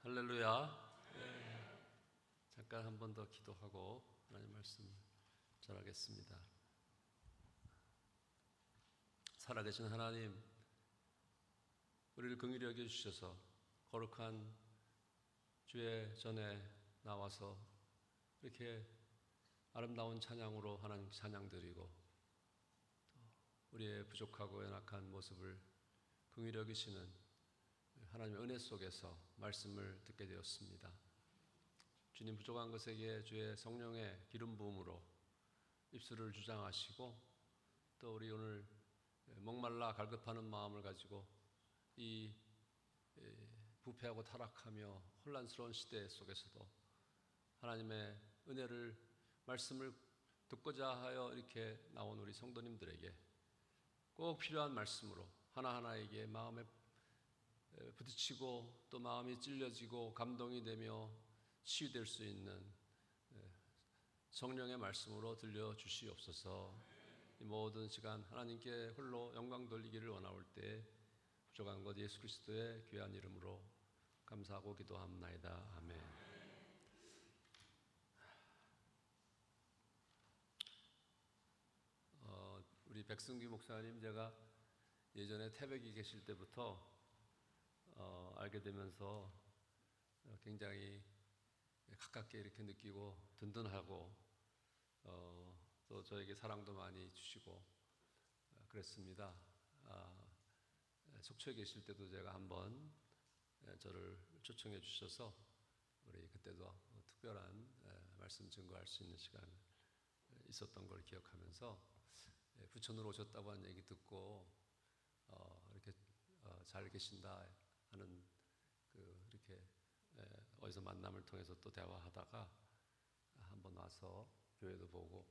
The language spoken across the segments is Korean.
할렐루야. 잠깐 한 번 더 기도하고 하나님 말씀 전하겠습니다. 살아계신 하나님, 우리를 긍휼히 여겨주셔서 거룩한 주의 전에 나와서 이렇게 아름다운 찬양으로 하나님 찬양 드리고 우리의 부족하고 연약한 모습을 긍휼히 여기시는 하나님의 은혜 속에서 말씀을 듣게 되었습니다. 주님, 부족한 것에게 주의 성령의 기름 부음으로 입술을 주장하시고 또 우리 오늘 목말라 갈급하는 마음을 가지고 이 부패하고 타락하며 혼란스러운 시대 속에서도 하나님의 은혜를 말씀을 듣고자 하여 이렇게 나온 우리 성도님들에게 꼭 필요한 말씀으로 하나하나에게 마음에 부딪히고 또 마음이 찔려지고 감동이 되며 치유될 수 있는 성령의 말씀으로 들려주시옵소서. 이 모든 시간 하나님께 홀로 영광 돌리기를 원하올 때 부족한 것 예수 그리스도의 귀한 이름으로 감사하고 기도합나이다. 아멘. 우리 백승규 목사님, 제가 예전에 태백에 계실 때부터 알게 되면서 굉장히 가깝게 이렇게 느끼고 든든하고 또 저에게 사랑도 많이 주시고 그랬습니다. 속초에 계실 때도 제가 한번 저를 초청해 주셔서 우리 그때도 특별한 말씀 증거할 수 있는 시간 있었던 걸 기억하면서 부천으로 오셨다고 하는 얘기 듣고 이렇게 잘 계신다 하는 이렇게 어디서 만남을 통해서 또 대화하다가 한번 와서 교회도 보고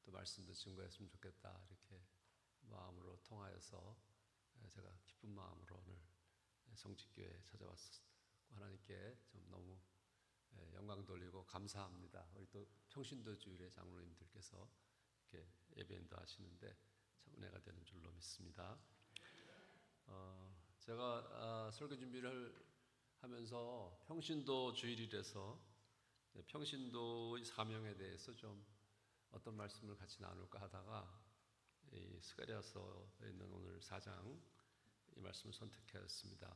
또 말씀도 증거했으면 좋겠다 이렇게 마음으로 통하여서 제가 기쁜 마음으로 오늘 성직교회에 찾아왔었고 하나님께 좀 너무 영광 돌리고 감사합니다. 우리 또 평신도 주일의 장로님들께서 이렇게 예배인도 하시는데 참 은혜가 되는 줄로 믿습니다. 제가 설교 준비를 하면서 평신도 주일이라서 평신도의 사명에 대해서 좀 어떤 말씀을 같이 나눌까 하다가 이 스가랴서에 있는 오늘 4장 이 말씀을 선택하였습니다.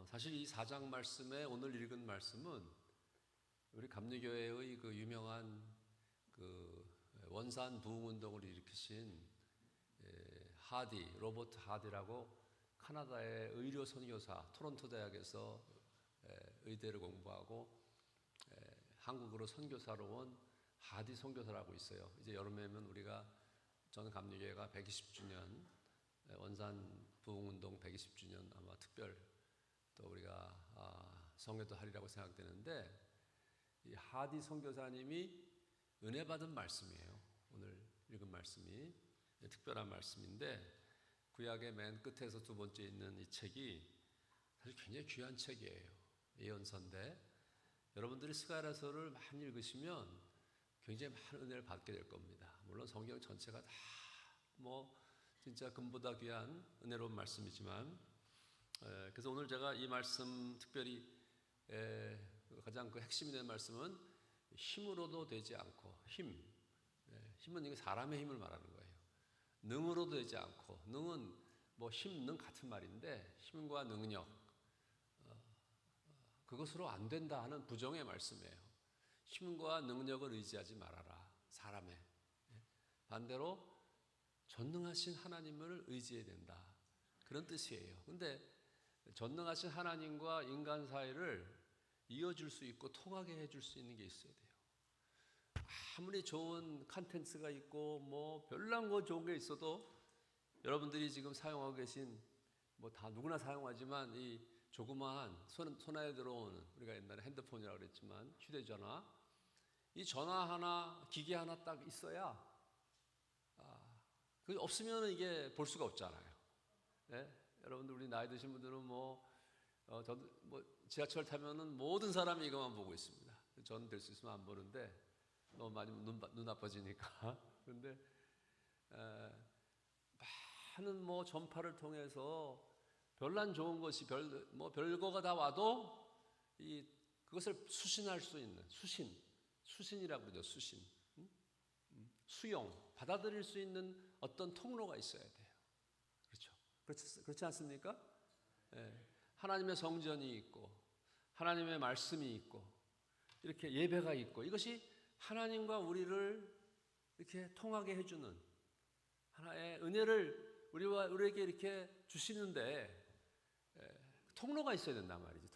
사실 이 4장 말씀에 오늘 읽은 말씀은 우리 감리교회의 그 유명한 원산 부흥 운동을 일으키신 로버트 하디라고 카나다의 의료 선교사, 토론토 대학에서 의대를 공부하고 한국으로 선교사로 온 하디 선교사라고 있어요. 이제 여름에면 우리가 전 감리교회가 120주년 원산 부흥 운동 120주년 아마 특별 또 우리가 성회도 하리라고 생각되는데 이 하디 선교사님이 은혜 받은 말씀이에요. 오늘 읽은 말씀이 특별한 말씀인데 구약의 맨 끝에서 두 번째 있는 이 책이 사실 굉장히 귀한 책이에요. 예언서인데 여러분들이 스가랴서를 많이 읽으시면 굉장히 많은 은혜를 받게 될 겁니다. 물론 성경 전체가 다 진짜 금보다 귀한 은혜로운 말씀이지만 그래서 오늘 제가 이 말씀 특별히 가장 핵심이 되는 말씀은 힘으로도 되지 않고 힘은 이게 사람의 힘을 말하는 거예요. 능으로도 되지 않고 능은 능 같은 말인데 힘과 능력 그것으로 안 된다 하는 부정의 말씀이에요. 힘과 능력을 의지하지 말아라. 사람의 반대로 전능하신 하나님을 의지해야 된다. 그런 뜻이에요. 근데 전능하신 하나님과 인간 사이를 이어줄 수 있고 통하게 해줄 수 있는 게 있어야 돼요. 아무리 좋은 컨텐츠가 있고 별난 거 좋은 게 있어도 여러분들이 지금 사용하고 계신 다 누구나 사용하지만 이 조그마한 손안에 들어오는 우리가 옛날에 핸드폰이라고 그랬지만 휴대전화 이 전화 하나 기계 하나 딱 있어야 그게 없으면 이게 볼 수가 없잖아요. 네? 여러분들 우리 나이 드신 분들은 저도 지하철 타면은 모든 사람이 이것만 보고 있습니다. 저는 될 수 있으면 안 보는데 너무 많이 눈 나빠지니까. 그런데 많은 전파를 통해서 별난 좋은 것이 별거가 다 와도 그것을 수신할 수 있는 수신이라고 그러죠. 수신. 수용, 받아들일 수 있는 어떤 통로가 있어야 돼요. 그렇지 않습니까? 예. 하나님의 성전이 있고 하나님의 말씀이 있고 이렇게 예배가 있고 이것이 하나님과 우리를 이렇게 통하게 해주는 하나의 은혜를 우리에게 이렇게 주시는데 통로가 있어야 된단 말이지.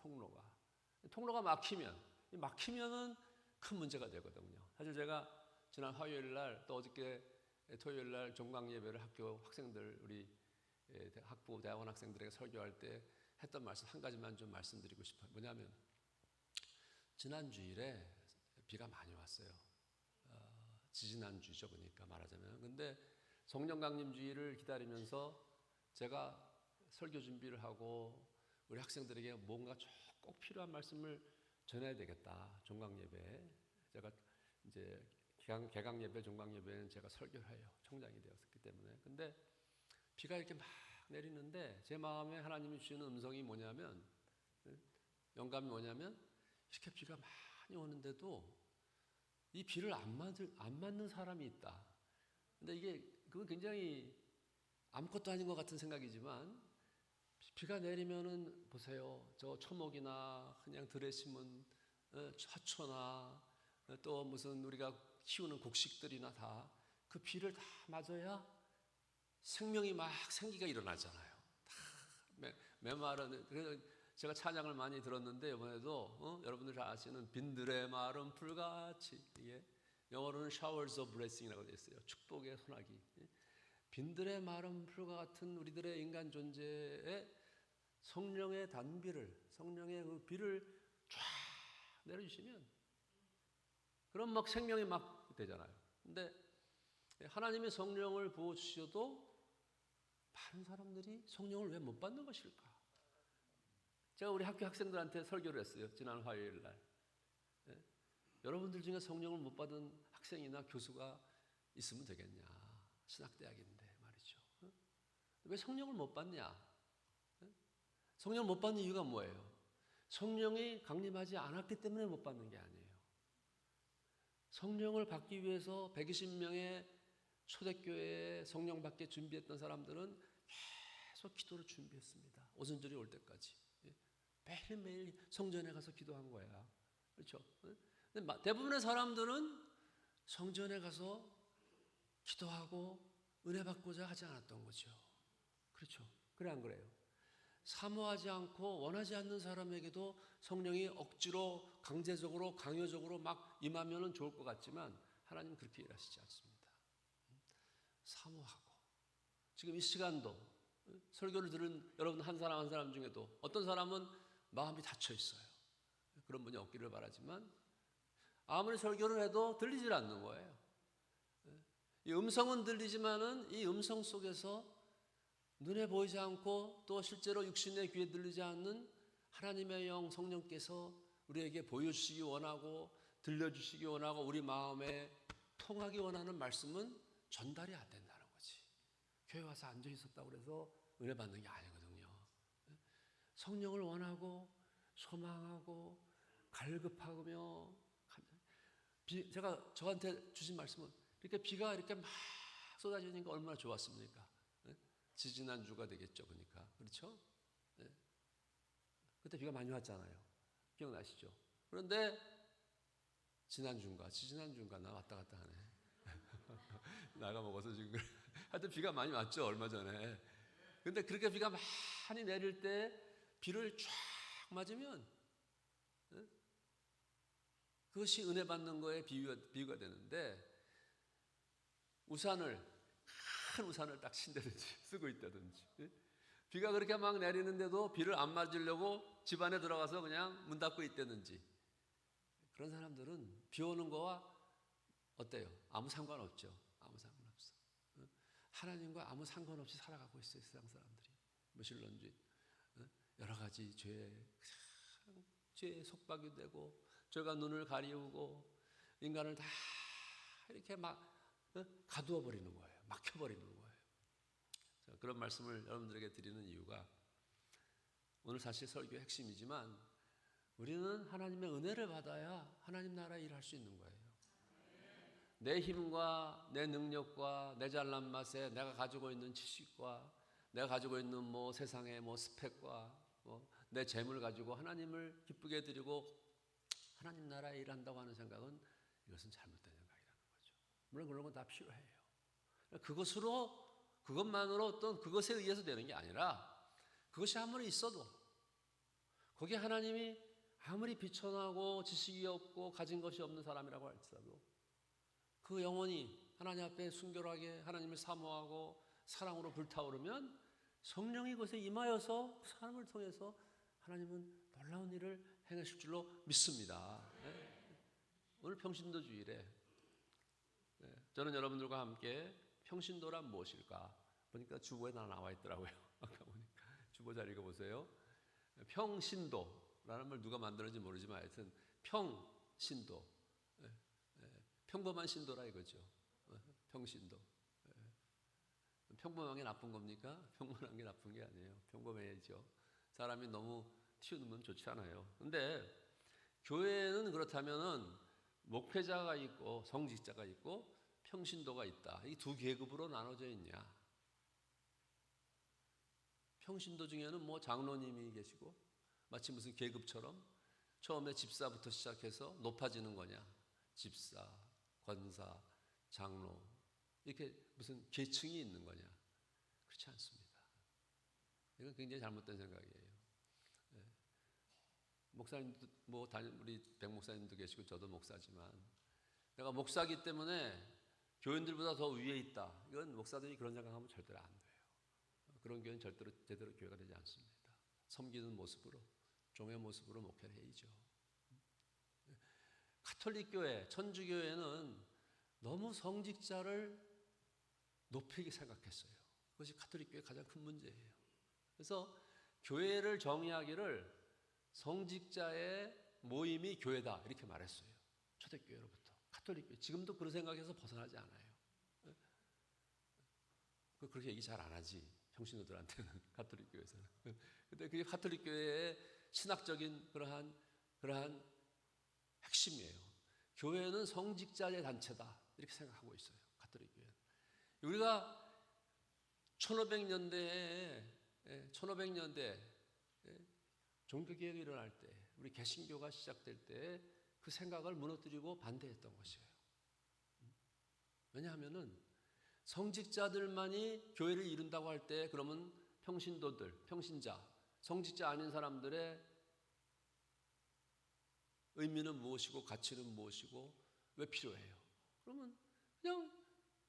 통로가 막히면은 큰 문제가 되거든요. 사실 제가 지난 화요일 날 또 어저께 토요일 날 종강 예배를 학교 학생들 우리 학부 대학원 학생들에게 설교할 때 했던 말씀 한 가지만 좀 말씀드리고 싶어요. 뭐냐면 지난 주일에 비가 많이 왔어요. 지지난주죠. 그러니까 말하자면. 근데 성령 강림 주일을 기다리면서 제가 설교 준비를 하고 우리 학생들에게 뭔가 꼭 필요한 말씀을 전해야 되겠다. 종강 예배. 제가 이제 개강 예배, 종강 예배는 제가 설교를 해요. 총장이 되었기 때문에. 근데 비가 이렇게 막 내리는데 제 마음에 하나님이 주시는 음성이 뭐냐면, 영감이 뭐냐면, 이렇게 비가 많이 오는데도 이 비를 안 맞는 사람이 있다. 근데 그건 굉장히 아무것도 아닌 것 같은 생각이지만, 비가 내리면은 보세요. 저 초목이나 그냥 들에 심은 화초나 또 무슨 우리가 키우는 곡식들이나 다 그 비를 다 맞아야 생명이 막 생기가 일어나잖아요. 다 메마른. 그래서 제가 찬양을 많이 들었는데 이번에도 여러분들 잘 아시는 빈들의 마른 풀같이 이게 영어로는 showers of blessing이라고 되어 있어요. 축복의 소나기. 빈들의 마른 풀과 같은 우리들의 인간 존재에 성령의 성령의 그 비를 쫙 내려주시면 그럼 막 생명이 막 되잖아요. 근데 하나님의 성령을 부어주셔도 많은 사람들이 성령을 왜 못 받는 것일까? 제가 우리 학교 학생들한테 설교를 했어요. 지난 화요일 날. 여러분들 중에 성령을 못 받은 학생이나 교수가 있으면 되겠냐? 신학대학인데 말이죠. 왜 성령을 못 받냐? 성령을 못 받는 이유가 뭐예요? 성령이 강림하지 않았기 때문에 못 받는 게 아니에요. 성령을 받기 위해서 120명의 초대교회에 성령 받게 준비했던 사람들은 계속 기도를 준비했습니다. 오순절이 올 때까지. 매일매일 성전에 가서 기도한 거야. 그렇죠? 근데 대부분의 사람들은 성전에 가서 기도하고 은혜 받고자 하지 않았던 거죠. 그렇죠? 그래 안 그래요? 사모하지 않고 원하지 않는 사람에게도 성령이 억지로 강제적으로 강요적으로 막 임하면 좋을 것 같지만 하나님은 그렇게 일하시지 않습니다. 사모하고 지금 이 시간도 설교를 들은 여러분 한 사람 한 사람 중에도 어떤 사람은 마음이 닫혀 있어요. 그런 분이 없기를 바라지만 아무리 설교를 해도 들리질 않는 거예요. 이 음성은 들리지만은 이 음성 속에서 눈에 보이지 않고 또 실제로 육신의 귀에 들리지 않는 하나님의 영 성령께서 우리에게 보여주시기 원하고 들려주시기 원하고 우리 마음에 통하기 원하는 말씀은 전달이 안 된다는 거지. 교회 와서 앉아 있었다고 해서 은혜 받는 게 아니거든요. 성령을 원하고 소망하고 갈급하며 제가 저한테 주신 말씀은 이렇게 비가 이렇게 막 쏟아지니까 얼마나 좋았습니까? 지지난주가 되겠죠. 그러니까 그렇죠? 그때 비가 많이 왔잖아요. 기억나시죠? 그런데 지지난주인가 나 왔다 갔다 하네. 나가 먹어서 지금 하여튼 비가 많이 왔죠. 얼마 전에. 근데 그렇게 비가 많이 내릴 때 비를 쫙 맞으면 그것이 은혜 받는 거에 비유가 되는데 큰 우산을 딱 친다든지 쓰고 있다든지 비가 그렇게 막 내리는데도 비를 안 맞으려고 집 안에 들어가서 그냥 문 닫고 있다든지 그런 사람들은 비 오는 거와 어때요? 아무 상관없죠. 아무 상관없어. 하나님과 아무 상관없이 살아가고 있어요. 세상 사람들이. 무신론주의 여러 가지 죄에 속박이 되고 죄가 눈을 가리우고 인간을 다 이렇게 막 가두어 버리는 거예요. 막혀버리는 거예요. 그런 말씀을 여러분들에게 드리는 이유가 오늘 사실 설교의 핵심이지만 우리는 하나님의 은혜를 받아야 하나님 나라에 일할 수 있는 거예요. 내 힘과 내 능력과 내 잘난 맛에 내가 가지고 있는 지식과 내가 가지고 있는 뭐 세상의 뭐 스펙과 뭐 내 재물 가지고 하나님을 기쁘게 드리고 하나님 나라에 일한다고 하는 생각은 이것은 잘못된 생각이라는 거죠. 물론 그런 건 다 필요해요. 그것만으로 어떤 그것에 의해서 되는 게 아니라 그것이 아무리 있어도 거기에 하나님이 아무리 비천하고 지식이 없고 가진 것이 없는 사람이라고 할지라도 그 영혼이 하나님 앞에 순결하게 하나님을 사모하고 사랑으로 불타오르면 성령이 그것에 임하여서 그 사람을 통해서 하나님은 놀라운 일을 행하실 줄로 믿습니다. 네. 오늘 평신도 주일에 저는 여러분들과 함께 평신도란 무엇일까 보니까 주보에 나와 있더라고요. 아까 보니까 주보 잘 읽어보세요. 평신도라는 말 누가 만들었는지 모르지만 하여튼 평신도, 평범한 신도라 이거죠. 평신도. 평범한 게 나쁜 겁니까? 평범한 게 나쁜 게 아니에요. 평범해야죠. 사람이 너무 튀어나오면 좋지 않아요. 근데 교회는 그렇다면은 목회자가 있고 성직자가 있고 평신도가 있다. 이 두 계급으로 나눠져 있냐? 평신도 중에는 뭐 장로님이 계시고 마치 무슨 계급처럼 처음에 집사부터 시작해서 높아지는 거냐? 집사, 권사, 장로 이렇게 무슨 계층이 있는 거냐? 그렇지 않습니다. 이건 굉장히 잘못된 생각이에요. 목사님도 뭐 우리 백 목사님도 계시고 저도 목사지만 내가 목사기 때문에 교인들보다 더 위에 있다. 이건 목사들이 그런 생각하면 절대로 안 돼요. 그런 교회는 절대로 제대로 교회가 되지 않습니다. 섬기는 모습으로 종의 모습으로 목회를 해야죠. 가톨릭 교회, 천주교회는 너무 성직자를 높이게 생각했어요. 그것이 가톨릭 교회의 가장 큰 문제예요. 그래서 교회를 정의하기를 성직자의 모임이 교회다 이렇게 말했어요. 초대교회로부터 가톨릭 교회 지금도 그런 생각에서 벗어나지 않아요. 그렇게 얘기 잘 안 하지 평신도들한테는 가톨릭 교회에서는. 근데 그게 가톨릭 교회의 신학적인 그러한 핵심이에요. 교회는 성직자의 단체다 이렇게 생각하고 있어요. 가톨릭 교회는. 우리가 1500년대에 종교개혁이 일어날 때 우리 개신교가 시작될 때 그 생각을 무너뜨리고 반대했던 것이에요. 왜냐하면은 성직자들만이 교회를 이룬다고 할 때 그러면 평신도들, 평신자, 성직자 아닌 사람들의 의미는 무엇이고 가치는 무엇이고 왜 필요해요? 그러면 그냥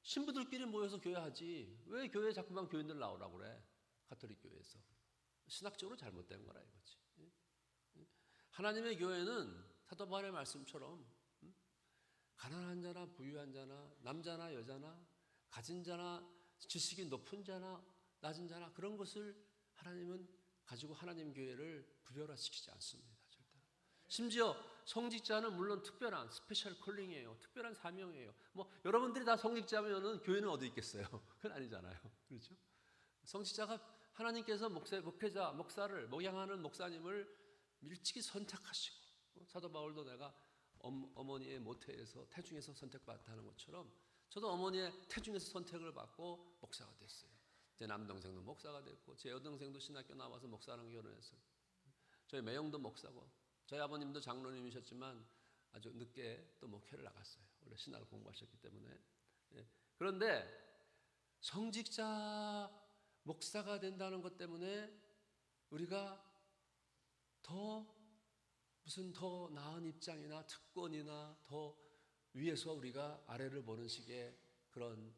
신부들끼리 모여서 교회하지 왜 교회에 자꾸만 교인들 나오라고 그래? 가톨릭 교회에서. 신학적으로 잘못된 거라 이거지. 하나님의 교회는 사도 바울의 말씀처럼 가난한 자나 부유한 자나 남자나 여자나 가진 자나 지식이 높은 자나 낮은 자나 그런 것을 하나님은 가지고 하나님 교회를 구별화시키지 않습니다. 절대로. 심지어 성직자는 물론 특별한 스페셜 콜링이에요. 특별한 사명이에요. 뭐 여러분들이 다 성직자면은 교회는 어디 있겠어요? 그건 아니잖아요. 그렇죠? 성직자가 하나님께서 목회자, 목사를 목양하는 목사님을 일찍이 선택하시고 사도 바울도 내가 어머니의 모태에서 태중에서 선택받았다는 것처럼 저도 어머니의 태중에서 선택을 받고 목사가 됐어요. 제 남동생도 목사가 됐고 제 여동생도 신학교 나와서 목사랑 결혼했어요. 저희 매형도 목사고 저희 아버님도 장로님이셨지만 아주 늦게 또 목회를 나갔어요. 원래 신학을 공부하셨기 때문에. 그런데 성직자 목사가 된다는 것 때문에 우리가 무슨 더 나은 입장이나 특권이나 더 위에서 우리가 아래를 보는 식의 그런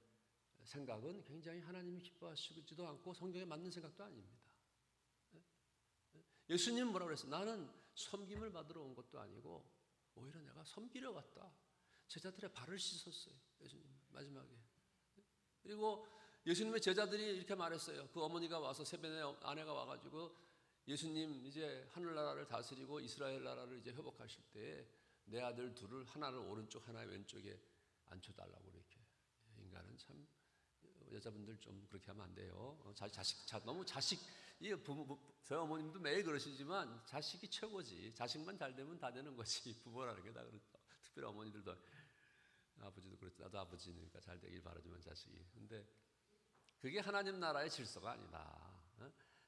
생각은 굉장히 하나님이 기뻐하시지도 않고 성경에 맞는 생각도 아닙니다. 예수님은 뭐라고 그랬어요? 나는 섬김을 받으러 온 것도 아니고 오히려 내가 섬기려 왔다. 제자들의 발을 씻었어요. 예수님 마지막에. 그리고 예수님의 제자들이 이렇게 말했어요. 그 어머니가 와서 세변의 아내가 와가지고 예수님 이제 하늘나라를 다스리고 이스라엘 나라를 이제 회복하실 때 내 아들 둘을 하나를 오른쪽 하나 왼쪽에 앉혀달라고 이렇게. 인간은 참 여자분들 좀 그렇게 하면 안 돼요. 너무 자식, 이 저희 어머님도 매일 그러시지만 자식이 최고지. 자식만 잘 되면 다 되는 거지. 부모라는 게 다 그렇다. 특별히 어머니들도, 아버지도 그렇지. 나도 아버지니까 잘 되길 바라지만 자식이. 근데 그게 하나님 나라의 질서가 아니다.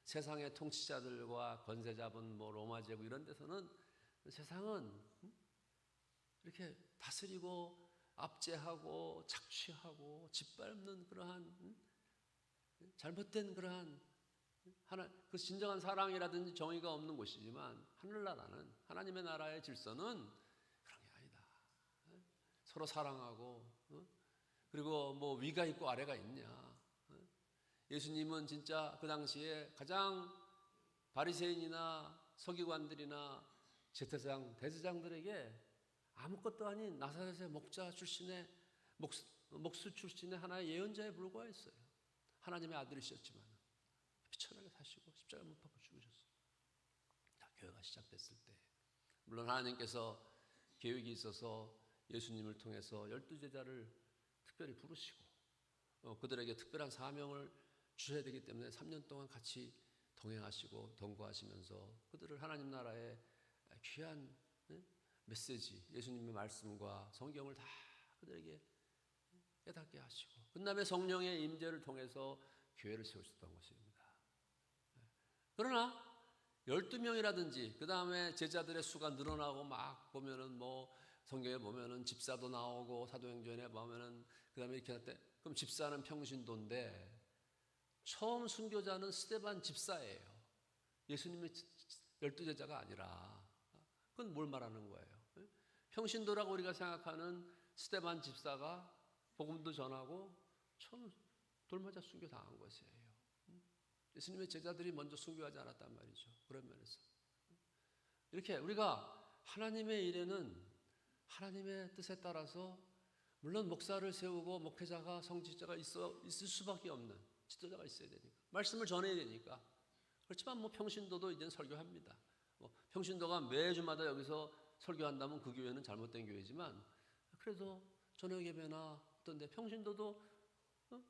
세상의 통치자들과 권세 잡은 뭐 로마 제국 이런 데서는 세상은 이렇게 다스리고 압제하고 착취하고 짓밟는 그러한 잘못된 그러한 그 진정한 사랑이라든지 정의가 없는 곳이지만 하늘나라는, 하나님의 나라의 질서는 그런 게 아니다. 서로 사랑하고 그리고 뭐 위가 있고 아래가 있냐. 예수님은 진짜 그 당시에 가장 바리새인이나 서기관들이나 대제사장들에게 아무것도 아닌 나사렛의 목자 출신의 목수 출신의 하나의 예언자에 불과했어요. 하나님의 아들이셨지만 비천하게 사시고 십자가에 못 박혀 죽으셨어요. 교회가 시작됐을 때 물론 하나님께서 계획이 있어서 예수님을 통해서 12제자를 특별히 부르시고 그들에게 특별한 사명을 주셔야 되기 때문에 3년 동안 같이 동행하시고 동거하시면서 그들을 하나님 나라의 귀한 메시지, 예수님의 말씀과 성경을 다 그들에게 깨닫게 하시고 그다음에 성령의 임재를 통해서 교회를 세우셨던 것입니다. 그러나 12명이라든지 그 다음에 제자들의 수가 늘어나고 막 보면은 뭐 성경에 보면은 집사도 나오고 사도행전에 보면은 그 다음에 이렇게 할 때 그럼 집사는 평신도인데 처음 순교자는 스데반 집사예요. 예수님의 12제자가 아니라. 그건 뭘 말하는 거예요? 평신도라고 우리가 생각하는 스데반 집사가 복음도 전하고 처음 돌맞아 순교당한 것이에요. 예수님의 제자들이 먼저 순교하지 않았단 말이죠. 그런 면에서 이렇게 우리가 하나님의 일에는 하나님의 뜻에 따라서 물론 목사를 세우고 목회자가 성직자가 있을 수밖에 없는 지도자가 있어야 되니까 말씀을 전해야 되니까. 그렇지만 뭐 평신도도 이제는 설교합니다. 뭐 평신도가 매주마다 여기서 설교한다면 그 교회는 잘못된 교회지만 그래도 저녁 예배나 어떤데 평신도도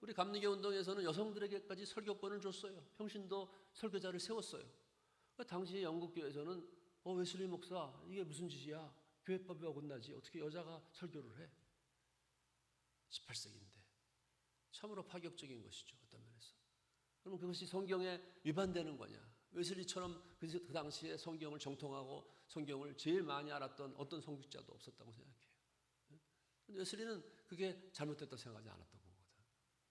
우리 감리교 운동에서는 여성들에게까지 설교권을 줬어요. 평신도 설교자를 세웠어요. 당시 영국 교회에서는 웨슬리 목사 이게 무슨 짓이야? 교회법이 어긋나지. 어떻게 여자가 설교를 해? 18세기인데 참으로 파격적인 것이죠. 어떤 면에서. 그러면 그것이 성경에 위반되는 거냐? 웨슬리처럼 그 당시에 성경을 정통하고 성경을 제일 많이 알았던 어떤 성직자도 없었다고 생각해요. 웨슬리는 그게 잘못됐다고 생각하지 않았던 거거든.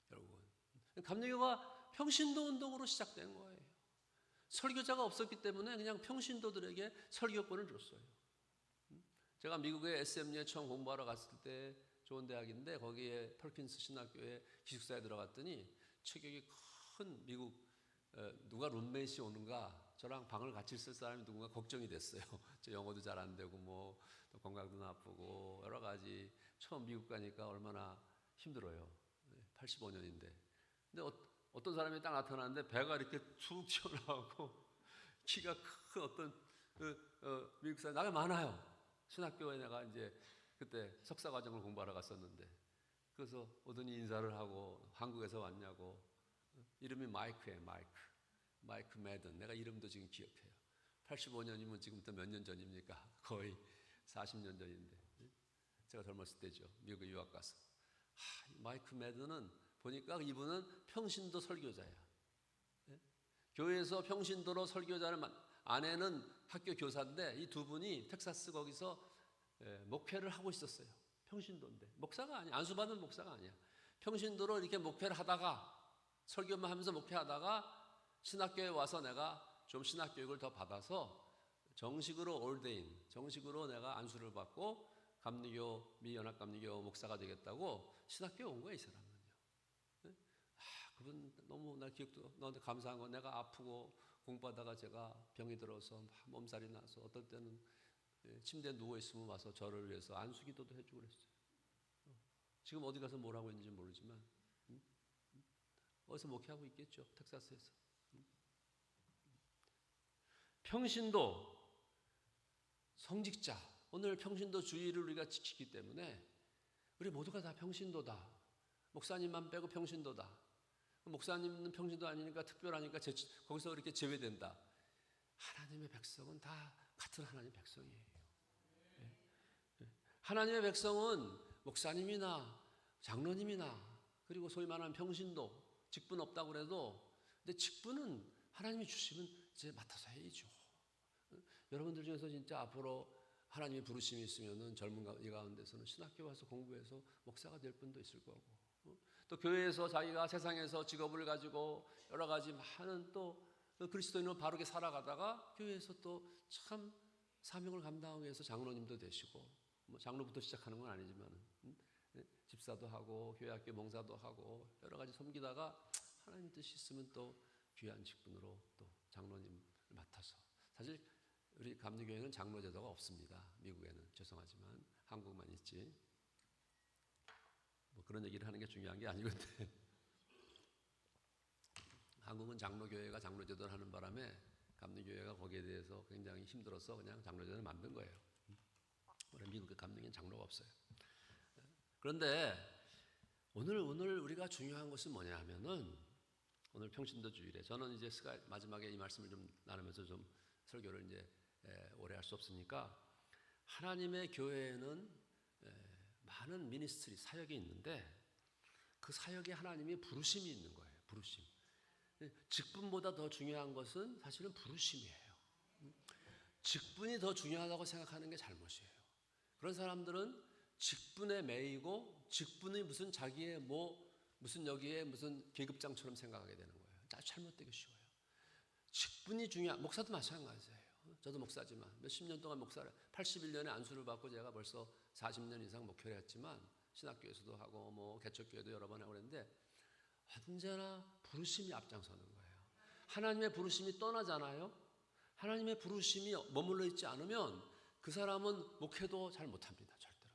결국은 감리교가 평신도 운동으로 시작된 거예요. 설교자가 없었기 때문에 그냥 평신도들에게 설교권을 줬어요. 제가 미국의 SMU에 처음 공부하러 갔을 때 좋은 대학인데 거기에 펄킨스 신학교에 기숙사에 들어갔더니 체격이 큰 미국 누가 룸메이트이 오는가 저랑 방을 같이 쓸 사람이 누군가 걱정이 됐어요. 저 영어도 잘 안 되고 뭐 또 건강도 나쁘고 여러 가지 처음 미국 가니까 얼마나 힘들어요. 85년인데 근데 어떤 사람이 딱 나타나는데 배가 이렇게 툭 튀어나오고 키가 큰 어떤 미국 사람 나가 많아요. 신학교에 내가 이제 그때 석사 과정을 공부하러 갔었는데 그래서 오더니 인사를 하고 한국에서 왔냐고. 이름이 마이크예요. 마이크 매든. 내가 이름도 지금 기억해요. 85년이면 지금부터 몇 년 전입니까? 거의 40년 전인데 제가 젊었을 때죠. 미국에 유학 가서 마이크 매든은 보니까 이분은 평신도 설교자야. 교회에서 평신도로 설교자를 아내는 학교 교사인데 이 두 분이 텍사스 거기서 목회를 하고 있었어요. 평신도인데 목사가 아니야. 안수받은 목사가 아니야. 평신도로 이렇게 목회를 하다가 설교만 하면서 목회하다가 신학교에 와서 내가 좀 신학교육을 더 받아서 정식으로 올데인, 정식으로 내가 안수를 받고 감리교, 미 연합감리교 목사가 되겠다고 신학교에 온 거야, 이 사람은요. 그분 너무 나 기억도 너한테 감사한 건 내가 아프고 공부하다가 제가 병이 들어서 몸살이 나서 어떨 때는 침대에 누워있으면 와서 저를 위해서 안수기도도 해주고 그랬어요. 지금 어디 가서 뭘 하고 있는지 모르지만 어디서 목회하고 있겠죠. 텍사스에서. 평신도, 성직자. 오늘 평신도 주의를 우리가 지키기 때문에 우리 모두가 다 평신도다. 목사님만 빼고 평신도다. 목사님은 평신도 아니니까 특별하니까 거기서 이렇게 제외된다. 하나님의 백성은 다 같은 하나님의 백성이에요. 하나님의 백성은 목사님이나 장로님이나 그리고 소위 말하는 평신도 직분 없다고 그래도 근데 직분은 하나님이 주시면 이제 맡아서 해야죠. 여러분들 중에서 진짜 앞으로 하나님의 부르심이 있으면은 젊은 이 가운데서는 신학교 와서 공부해서 목사가 될 분도 있을 거고, 또 교회에서 자기가 세상에서 직업을 가지고 여러 가지 많은 또 그리스도인으로 바르게 살아가다가 교회에서 또 참 사명을 감당하기 위해서 장로님도 되시고, 뭐 장로부터 시작하는 건 아니지만 집사도 하고 교회 학교 봉사도 하고 여러 가지 섬기다가 하나님 뜻이 있으면 또 귀한 직분으로 또 장로님을 맡아서, 사실 우리 감리교회는 장로 제도가 없습니다. 미국에는 죄송하지만 한국만 있지. 뭐 그런 얘기를 하는 게 중요한 게 아니건데 한국은 장로교회가 장로 제도를 하는 바람에 감리교회가 거기에 대해서 굉장히 힘들어서 그냥 장로 제도를 만든 거예요. 우리 미국의 감리교회는 장로가 없어요. 그런데 오늘 우리가 중요한 것은 뭐냐 하면은, 오늘 평신도 주일에 저는 이제 마지막에 이 말씀을 좀 나누면서 좀 설교를 이제 오래 할 수 없으니까, 하나님의 교회에는 많은 미니스트리 사역이 있는데 그 사역에 하나님의 부르심이 있는 거예요. 부르심. 직분보다 더 중요한 것은 사실은 부르심이에요. 직분이 더 중요하다고 생각하는 게 잘못이에요. 그런 사람들은 직분에 매이고 직분이 무슨 자기의 무슨 여기에 무슨 계급장처럼 생각하게 되는 거예요. 아주 잘못되기 쉬워요. 직분이 목사도 마찬가지예요. 저도 목사지만 몇십 년 동안 목사를 81년에 안수를 받고 제가 벌써 40년 이상 목회를 했지만 신학교에서도 하고 뭐 개척교회도 여러 번 하고 그랬는데 언제나 부르심이 앞장서는 거예요. 하나님의 부르심이 떠나잖아요. 하나님의 부르심이 머물러 있지 않으면 그 사람은 목회도 잘 못합니다. 절대로.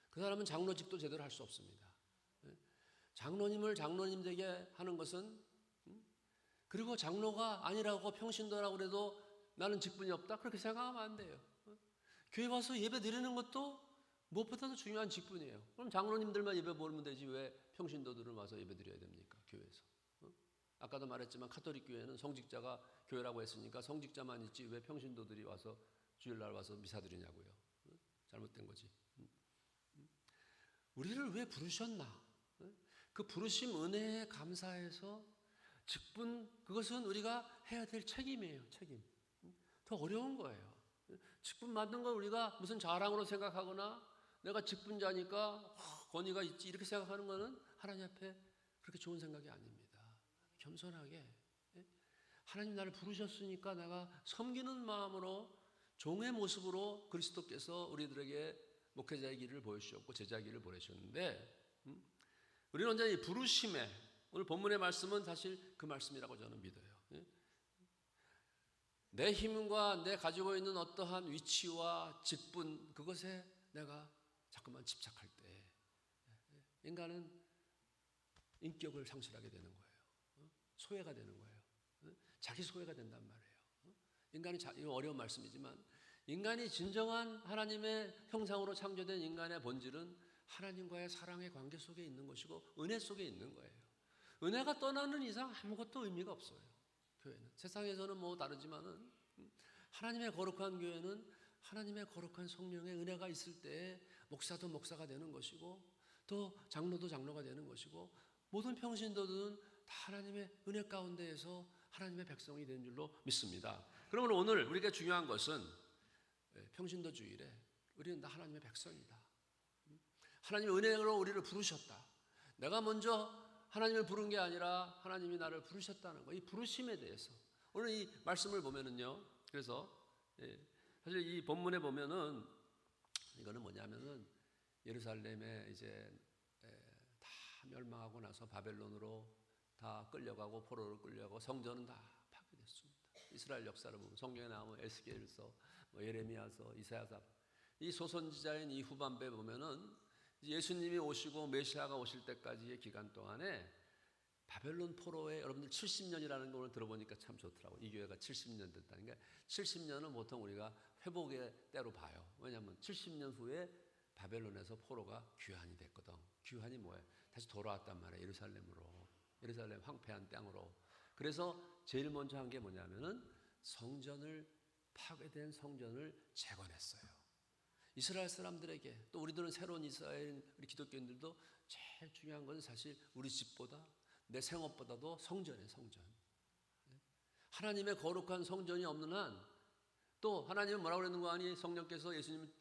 그 사람은 장로직도 제대로 할 수 없습니다. 장로님을 장로님 되게 하는 것은, 그리고 장로가 아니라고 평신도라고 그래도 나는 직분이 없다, 그렇게 생각하면 안 돼요. 교회 와서 예배 드리는 것도 무엇보다도 중요한 직분이에요. 그럼 장로님들만 예배 보면 되지 왜 평신도들은 와서 예배 드려야 됩니까? 교회에서. 아까도 말했지만 카톨릭 교회는 성직자가 교회라고 했으니까 성직자만 있지 왜 평신도들이 와서 주일날 와서 미사 드리냐고요. 잘못된 거지. 우리를 왜 부르셨나? 그 부르심 은혜에 감사해서 직분, 그것은 우리가 해야 될 책임이에요. 책임. 더 어려운 거예요. 직분 받는 걸 우리가 무슨 자랑으로 생각하거나 내가 직분자니까 권위가 있지 이렇게 생각하는 것은 하나님 앞에 그렇게 좋은 생각이 아닙니다. 겸손하게 하나님 나를 부르셨으니까 내가 섬기는 마음으로 종의 모습으로 그리스도께서 우리들에게 목회자의 길을 보여주셨고 제자의 길을 보내셨는데, 우리는 언제나 이 부르심에, 오늘 본문의 말씀은 사실 그 말씀이라고 저는 믿어요. 내 힘과 내 가지고 있는 어떠한 위치와 직분, 그것에 내가 자꾸만 집착할 때 인간은 인격을 상실하게 되는 거예요. 소외가 되는 거예요. 자기 소외가 된단 말이에요. 인간이 이거 어려운 말씀이지만 인간이 진정한 하나님의 형상으로 창조된 인간의 본질은 하나님과의 사랑의 관계 속에 있는 것이고 은혜 속에 있는 거예요. 은혜가 떠나는 이상 아무것도 의미가 없어요. 교회는 세상에서는 뭐 다르지만은 하나님의 거룩한 교회는 하나님의 거룩한 성령의 은혜가 있을 때 목사도 목사가 되는 것이고 또 장로도 장로가 되는 것이고 모든 평신도들은 다 하나님의 은혜 가운데에서 하나님의 백성이 되는 줄로 믿습니다. 그러면 오늘 우리가 중요한 것은 평신도 주일에 우리는 다 하나님의 백성이다. 하나님의 은혜로 우리를 부르셨다. 내가 먼저 하나님을 부른 게 아니라 하나님이 나를 부르셨다는 거, 이 부르심에 대해서 오늘 이 말씀을 보면은요. 그래서 사실 이 본문에 보면은 이거는 뭐냐면은 예루살렘에 이제 다 멸망하고 나서 바벨론으로 다 끌려가고 포로로 끌려가고 성전은 다 파괴됐습니다. 이스라엘 역사를 보면 성경에 나오면 에스겔서, 예레미야서, 이사야서, 이 소선지자인 이 후반부에 보면은 예수님이 오시고 메시아가 오실 때까지의 기간 동안에 바벨론 포로에 여러분들 70년이라는 걸 들어보니까 참 좋더라고요. 이 교회가 70년 됐다는 게 70년은 보통 우리가 회복의 때로 봐요. 왜냐하면 70년 후에 바벨론에서 포로가 귀환이 됐거든. 귀환이 뭐예요? 다시 돌아왔단 말이에요. 예루살렘으로. 예루살렘 황폐한 땅으로. 그래서 제일 먼저 한 게 뭐냐면은 성전을, 파괴된 성전을 재건했어요. 이스라엘 사람들에게, 또 우리들은 새로운 이스라엘 우리 기독교인들도 제일 중요한 것은 사실 우리 집보다, 내 생업보다도 성전이에요. 성전. 하나님의 거룩한 성전이 없는 한, 또 하나님은 뭐라고 그러는 거 아니? 성령께서 예수님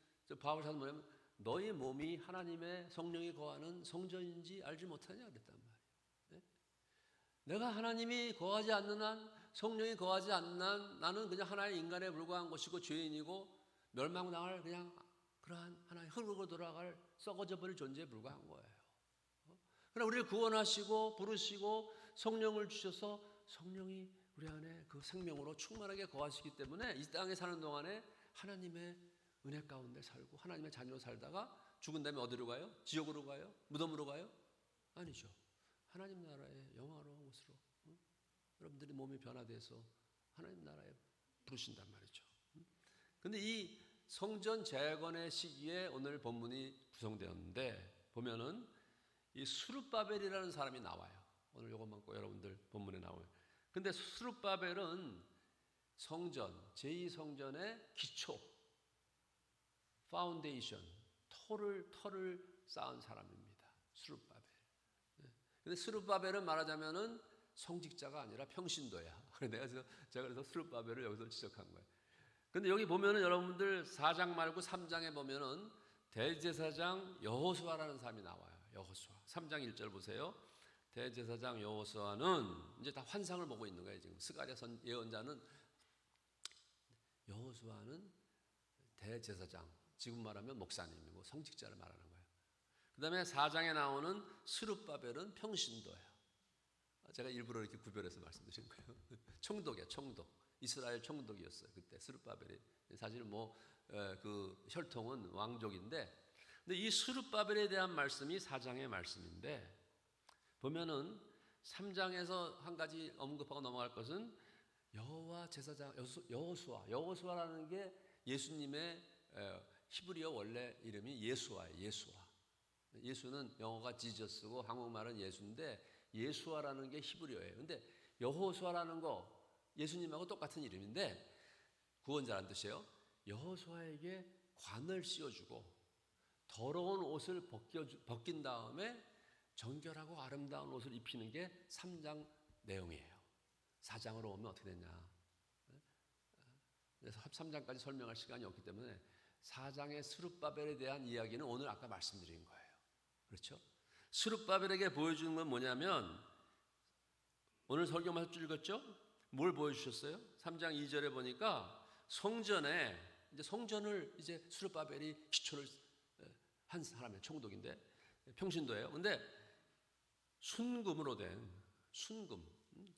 바울 사도 뭐냐면 너희 몸이 하나님의 성령이 거하는 성전인지 알지 못하냐 그랬단 말이에요. 내가 하나님이 거하지 않는 한, 성령이 거하지 않는 한 나는 그냥 하나의 인간에 불과한 것이고 죄인이고 멸망당할 그냥 그러한 하나의 흙으로 돌아갈 썩어져 버릴 존재에 불과한 거예요. 그러나 우리를 구원하시고 부르시고 성령을 주셔서 성령이 우리 안에 그 생명으로 충만하게 거하시기 때문에 이 땅에 사는 동안에 하나님의 은혜 가운데 살고 하나님의 자녀로 살다가 죽은 다음에 어디로 가요? 지옥으로 가요? 무덤으로 가요? 아니죠. 하나님 나라의 영화로운 곳으로, 여러분들이 몸이 변화돼서 하나님 나라에 부르신단 말이죠. 그런데 이 성전 재건의 시기에 오늘 본문이 구성되었는데 보면은 이 스룹바벨이라는 사람이 나와요. 오늘 이것만 꼭 여러분들 본문에 나와요. 근데 스룹바벨은 성전, 제2성전의 기초, 파운데이션, 터를 쌓은 사람입니다. 스룹바벨. 근데 스룹바벨은 말하자면은 성직자가 아니라 평신도야. 제가 그래서 스룹바벨을 여기서 지적한 거예요. 근데 여기 보면은 여러분들 4장 말고 3장에 보면은 대제사장 여호수아라는 사람이 나와요. 여호수아. 3장 1절 보세요. 대제사장 여호수아는 이제 다 환상을 보고 있는 거예요. 지금 스가랴 예언자는 여호수아는 대제사장, 지금 말하면 목사님이고 성직자를 말하는 거예요. 그 다음에 4장에 나오는 스룹바벨은 평신도예요. 제가 일부러 이렇게 구별해서 말씀드린 거예요. 총독이에요. 총독. 이스라엘 총독이었어요. 그때 스룹바벨이. 사실 그 혈통은 왕족인데, 근데 이 스룹바벨에 대한 말씀이 4장의 말씀인데, 보면은 3장에서 한 가지 언급하고 넘어갈 것은 여호와 제사장 여호수아라는 게 예수님의 히브리어 원래 이름이 예수아예요. 예수아. 예수는 영어가 지저스고 한국말은 예수인데 예수아라는 게 히브리어예요. 근데 여호수아라는 거 예수님하고 똑같은 이름인데 구원자라는 뜻이에요. 여호수아에게 관을 씌워주고 더러운 옷을 벗긴 다음에 정결하고 아름다운 옷을 입히는 게 3장 내용이에요. 4장으로 오면 어떻게 되냐. 그래서 3장까지 설명할 시간이 없기 때문에 4장의 스룹바벨에 대한 이야기는 오늘 아까 말씀드린 거예요. 그렇죠? 스룹바벨에게 보여주는 건 뭐냐면 오늘 설교 말씀 읽었죠? 뭘 보여주셨어요? 3장 2절에 보니까 성전을 이제 스룹바벨이 기초를 한 사람의 총독인데 평신도예요. 근데 순금으로 된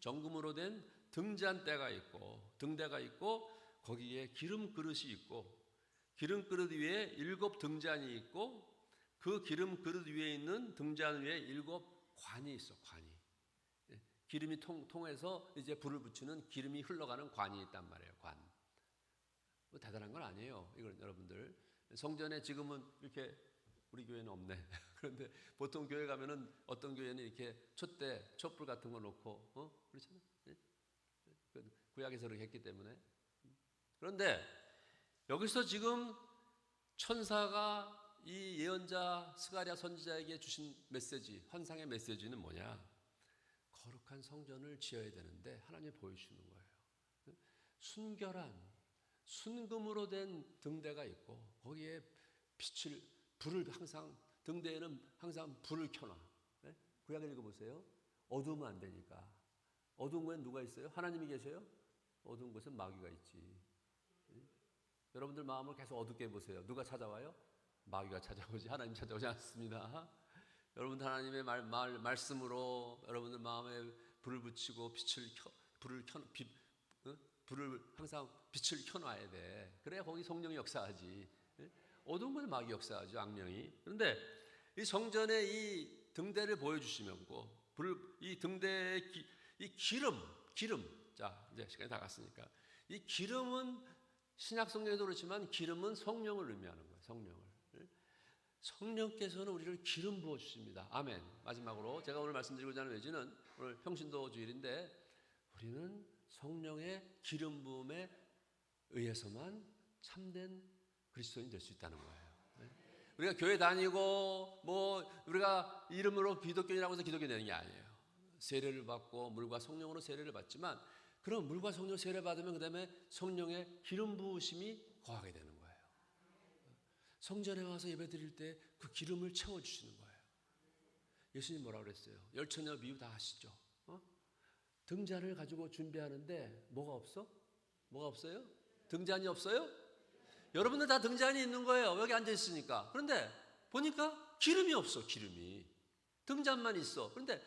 정금으로 된 등잔대가 있고 등대가 있고 거기에 기름 그릇이 있고 기름 그릇 위에 7 등잔이 있고 그 기름 그릇 위에 있는 등잔 위에 7 관이 있어. 관이. 기름이 통해서 이제 불을 붙이는 기름이 흘러가는 관이 있단 말이에요. 관. 뭐 대단한 건 아니에요. 이건 여러분들 성전에 지금은 이렇게 우리 교회는 없네. 그런데 보통 교회 가면은 어떤 교회는 이렇게 촛불 같은 거 놓고 그렇잖아요. 구약에서 그렇게 했기 때문에. 그런데 여기서 지금 천사가 이 예언자 스가랴 선지자에게 주신 메시지, 환상의 메시지는 뭐냐? 거룩한 성전을 지어야 되는데 하나님이 보여주시는 거예요. 순결한 순금으로 된 등대가 있고 거기에 불을 항상 등대에는 항상 불을 켜놔. 구약을 읽어보세요. 어두우면 안 되니까. 어두운 곳에 누가 있어요? 하나님이 계셔요? 어두운 곳은 마귀가 있지. 여러분들 마음을 계속 어둡게 해보세요. 누가 찾아와요? 마귀가 찾아오지 하나님 찾아오지 않습니다. 여러분들 하나님의 말씀으로 여러분들 마음에 불을 붙이고 불을 항상 빛을 켜놔야 돼. 그래야 거기 성령이 역사하지. 어두운 곳에 마귀 역사하죠. 악령이. 그런데 이 성전의 이 등대를 보여주시면고 이 등대의 이 기름. 자 이제 시간이 다 갔으니까 이 기름은 신약 성경에도 그렇지만 기름은 성령을 의미하는 거예요. 성령께서는 우리를 기름 부어 주십니다. 아멘. 마지막으로 제가 오늘 말씀드리고자 하는 메시지는 오늘 평신도 주일인데 우리는 성령의 기름 부음에 의해서만 참된 그리스도인이 될 수 있다는 거예요. 우리가 교회 다니고 뭐 우리가 이름으로 기독교인이라고 해서 기독교 되는 게 아니에요. 세례를 받고 물과 성령으로 세례를 받지만 그럼 물과 성령 세례 받으면 그다음에 성령의 기름 부으심이 거하게 되는 거예요. 성전에 와서 예배 드릴 때 그 기름을 채워 주시는 거예요. 예수님 뭐라고 그랬어요? 열처녀 비유 다 아시죠? 등잔을 가지고 준비하는데 뭐가 없어? 뭐가 없어요? 등잔이 없어요? 여러분들 다 등잔이 있는 거예요. 여기 앉아 있으니까. 그런데 보니까 기름이 없어. 기름이. 등잔만 있어. 그런데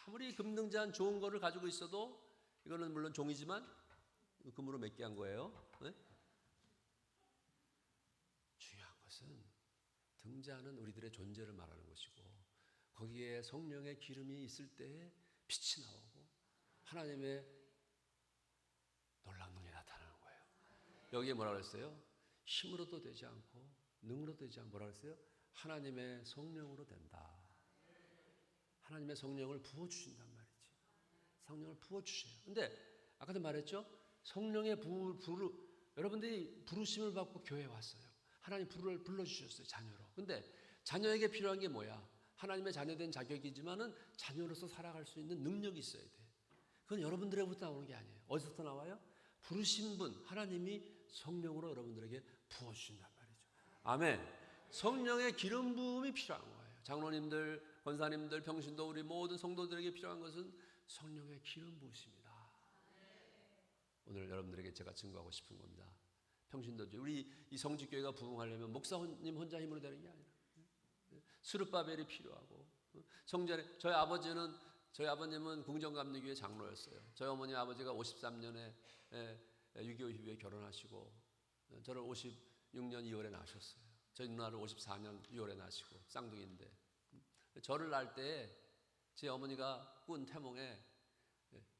아무리 금등잔 좋은 거를 가지고 있어도 이거는 물론 종이지만 금으로 몇 개 한 거예요. 네? 중요한 것은 등잔은 우리들의 존재를 말하는 것이고 거기에 성령의 기름이 있을 때에 빛이 나오고 하나님의 놀라운 능력이 나타나는 거예요. 여기에 뭐라고 했어요? 힘으로도 되지 않고 능으로도 되지 않고 뭐라고 했어요? 하나님의 성령으로 된다. 하나님의 성령을 부어주신단 말이지. 성령을 부어주셔요. 근데 아까도 말했죠? 성령의 여러분들이 부르심을 받고 교회에 왔어요. 하나님 불러주셨어요. 자녀로. 근데 자녀에게 필요한 게 뭐야? 하나님의 자녀된 자격이지만은 자녀로서 살아갈 수 있는 능력이 있어야 돼. 그건 여러분들에게부터 나오는 게 아니에요. 어디서부터 나와요? 부르신 분 하나님이 성령으로 여러분들에게 부어주신단 말이죠. 아멘. 성령의 기름 부음이 필요한 거예요. 장로님들, 권사님들, 평신도 우리 모든 성도들에게 필요한 것은 성령의 기름 부으심이다. 오늘 여러분들에게 제가 증거하고 싶은 겁니다. 평신도죠. 우리 이 성직교회가 부흥하려면 목사님 혼자 힘으로 되는 게 아니라 스룹바벨이 필요하고 성전에 저희 아버님은 궁정감리교회 장로였어요. 저희 어머니 아버지가 53년에 6.25 이후에 결혼하시고 저를 56년 2월에 낳으셨어요. 저희 누나를 54년 6월에 낳으시고 쌍둥이인데 저를 낳을 때 제 어머니가 꾼 태몽에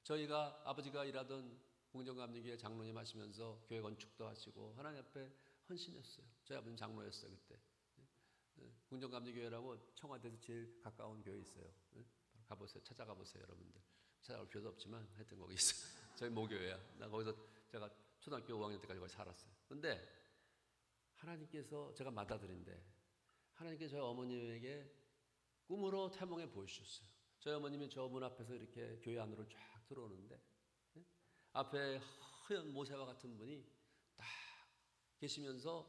저희가 아버지가 일하던 궁정감리교회 장로님 하시면서 교회 건축도 하시고 하나님 앞에 헌신했어요. 저희 아버님 장로였어요 그때. 궁정감리교회라고 청와대에서 제일 가까운 교회 있어요. 가보세요. 찾아가 보세요 여러분들. 찾아올 필요도 없지만 하여튼 거기 있어요. 저희 모교회야. 나 거기서 제가 초등학교 5학년 때까지 거기 살았어요. 근데 하나님께서 제가 맏아들인데 하나님께서 저희 어머님에게 꿈으로 태몽에 보여주셨어요. 저희 어머님이 저 문 앞에서 이렇게 교회 안으로 쫙 들어오는데 앞에 하얀 모세와 같은 분이 딱 계시면서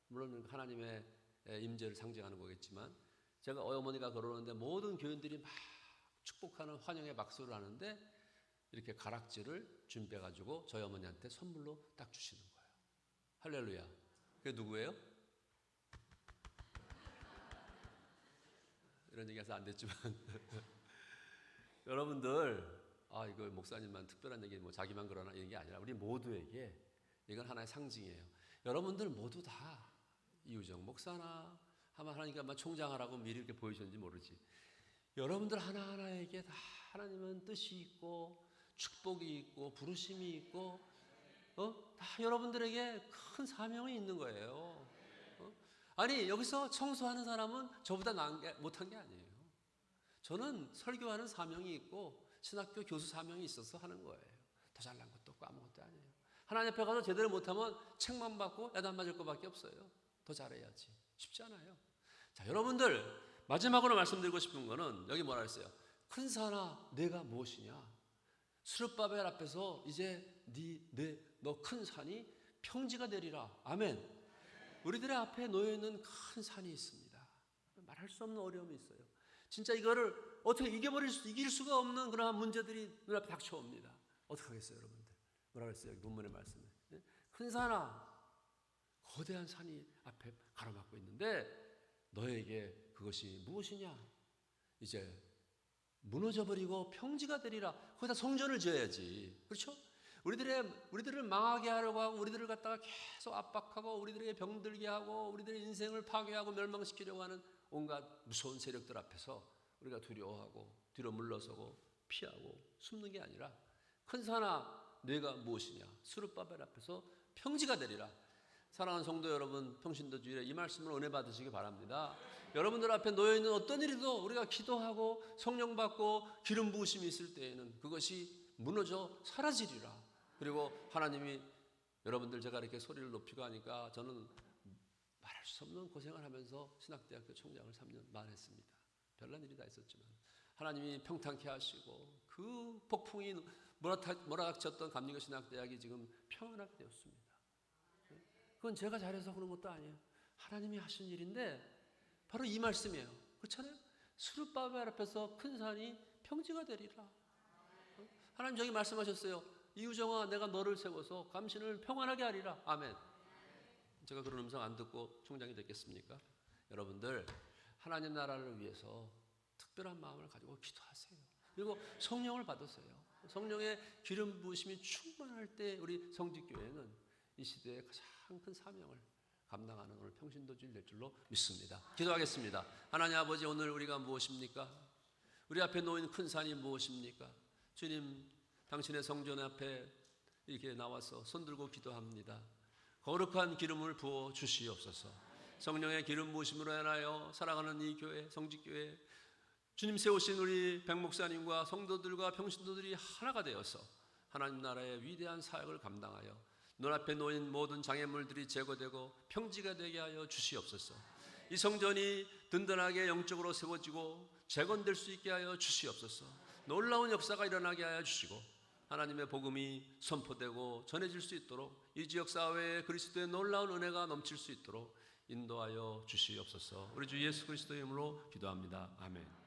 물론 하나님의 임재를 상징하는 거겠지만 제가 어머니가 걸어오는데 모든 교인들이 막 축복하는 환영의 박수를 하는데 이렇게 가락지를 준비해가지고 저희 어머니한테 선물로 딱 주시는 거예요. 할렐루야. 그게 누구예요? 이런 얘기해서 안 됐지만 여러분들 이거 목사님만 특별한 얘기 뭐 자기만 그러나 이런 게 아니라 우리 모두에게 이건 하나의 상징이에요. 여러분들 모두 다 이우정 목사나 아마 하나님께 아마 총장하라고 미리 이렇게 보여주는지 모르지. 여러분들 하나하나에게 다 하나님은 뜻이 있고 축복이 있고 부르심이 있고 다 여러분들에게 큰 사명이 있는 거예요. 아니 여기서 청소하는 사람은 저보다 못한 게 아니에요. 저는 설교하는 사명이 있고 신학교 교수 사명이 있어서 하는 거예요. 더 잘난 것도 없고 아무것도 아니에요. 하나님 앞에 가서 제대로 못하면 책만 받고 야단 맞을 것밖에 없어요. 더 잘해야지. 쉽지 않아요. 자, 여러분들 마지막으로 말씀드리고 싶은 거는 여기 뭐라 했어요? 큰 산아 내가 무엇이냐? 스룹바벨 앞에서 이제 너 큰 산이 평지가 되리라. 아멘. 우리들의 앞에 놓여있는 큰 산이 있습니다. 말할 수 없는 어려움이 있어요. 진짜 이거를 어떻게 이길 수가 없는 그러한 문제들이 눈앞에 닥쳐옵니다. 어떻게 하겠어요 여러분들? 뭐라 그랬어요? 본문의 말씀에. 큰 산아 거대한 산이 앞에 가로막고 있는데 너에게 그것이 무엇이냐? 이제 무너져버리고 평지가 되리라. 거기다 성전을 지어야지. 그렇죠? 우리들을 망하게 하려고 하고 우리들을 갖다가 계속 압박하고 우리들에게 병들게 하고 우리들의 인생을 파괴하고 멸망시키려고 하는 온갖 무서운 세력들 앞에서 우리가 두려워하고 뒤로 물러서고 피하고 숨는 게 아니라 큰 산아 내가 무엇이냐? 스룹바벨 앞에서 평지가 되리라. 사랑하는 성도 여러분, 평신도 주일에 이 말씀을 은혜 받으시기 바랍니다. 여러분들 앞에 놓여있는 어떤 일이도 우리가 기도하고 성령 받고 기름 부으심이 있을 때에는 그것이 무너져 사라지리라. 그리고 하나님이 여러분들 제가 이렇게 소리를 높이고 하니까 저는 말할 수 없는 고생을 하면서 신학대학교 총장을 3년 반 했습니다. 별난 일이 다 있었지만 하나님이 평탄케 하시고 그 폭풍이 몰아닥쳤던 감리교 신학대학이 지금 평안하게 되었습니다. 그건 제가 잘해서 그런 것도 아니에요. 하나님이 하신 일인데 바로 이 말씀이에요. 그렇잖아요. 스룹바벨 앞에서 큰 산이 평지가 되리라. 하나님 저기 말씀하셨어요. 이우정아, 내가 너를 세워서 감신을 평안하게 하리라. 아멘. 제가 그런 음성 안 듣고 총장이 됐겠습니까? 여러분들 하나님 나라를 위해서 특별한 마음을 가지고 기도하세요. 그리고 성령을 받으세요. 성령의 기름 부으심이 충만할 때 우리 성직교회는 이 시대의 가장 큰 사명을 감당하는 오늘 평신도주일 될 줄로 믿습니다. 기도하겠습니다. 하나님 아버지, 오늘 우리가 무엇입니까? 우리 앞에 놓인 큰 산이 무엇입니까? 주님, 당신의 성전 앞에 이렇게 나와서 손들고 기도합니다. 거룩한 기름을 부어 주시옵소서. 성령의 기름 부으심으로 인하여 사랑하는 이 교회, 성직교회, 주님 세우신 우리 백목사님과 성도들과 평신도들이 하나가 되어서 하나님 나라의 위대한 사역을 감당하여 눈앞에 놓인 모든 장애물들이 제거되고 평지가 되게 하여 주시옵소서. 이 성전이 든든하게 영적으로 세워지고 재건될 수 있게 하여 주시옵소서. 놀라운 역사가 일어나게 하여 주시고 하나님의 복음이 선포되고 전해질 수 있도록 이 지역 사회에 그리스도의 놀라운 은혜가 넘칠 수 있도록 인도하여 주시옵소서. 우리 주 예수 그리스도의 이름으로 기도합니다. 아멘.